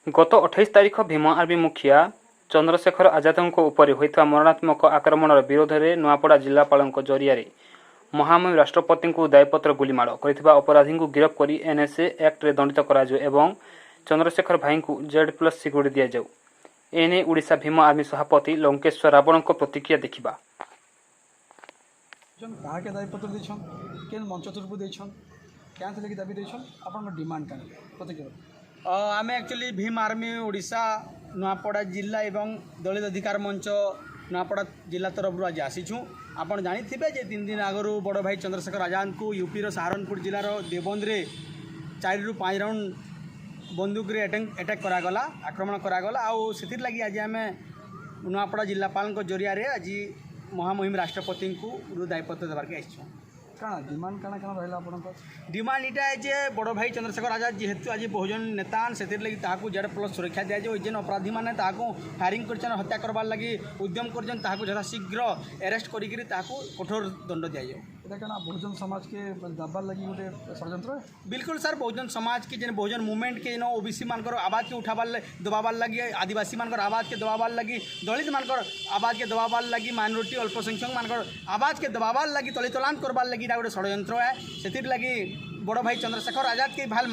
गत 28 तारिख भीम आर्मी मुखिया चंद्रशेखर आजादों उपरे होइଥିବା मरणात्मक आक्रमणर विरोध में नुआपड़ा जिलापाल जरिया महामहिम राष्ट्रपति को दायपत्र गुलीमाड़ कर अपराधी को गिरफ्त कर एनएसए एक्ट रे दंडित कर चंद्रशेखर भाई को Z+ सिक्यूरिटी दि जाऊ। एने ओडिशा भीम आर्मी सभापति लंकेश्वर रावण प्रतिक्रिया देखा। के दायपत्र देछन के मंच तरफ देछन क्या थे कि दाबी देछन आपन डिमांड का प्रतिक्रिया आम एक्चुअली भीम आर्मी ओडिशा नुआपड़ा जिला एवं दलित अधिकार मंच नुआपड़ा जिला तरफ आज आसीचु। आप जानी जे 3 दिन आगु बड़ भाई चंद्रशेखर आजाद को यूपी सहारनपुर जिलार देवबंद 4 ରୁ 5 राउंड बंदूक रे अटैक करागला आक्रमण करागला आउ से लगी आज आम नुआपड़ा जिलापाल जरिया आज महामहिम राष्ट्रपति को दायपत्र देवार के आसछुँ। काना डिमांड काना काना रहला आपन डिमांड इटा है जे बड़ भाई चंद्रशेखर आजाद जेहेतु आज बहुजन नेतान से लगी Z+ सुरक्षा दि जाए। जेन अपराधी मैंने फायरिंग कर हत्या करवार लगी उद्यम कर यथाशीघ्र अरेस्ट करी कठोर दंड दि जाए। क्या बहुजन समाज के दबार लगी गोटे षड्यंत्र बिल्कुल सर बहुजन समाज की जेन बहुजन मुवमेंट के ओबीसी मानकर आवाज के उठाबार दबाबार लगी आदिवासी मानकर आवाज के दबाबार लगी दलित मानकर आवाज के दबाबार लगी माइनॉरिटी अल्पसंख्यक मानकर आवाज के दबाबार लगी तलितलांत करबार लगी गोटे षड्यंत्र है। से लगी बड़ भाई चंद्रशेखर आजाद के भाल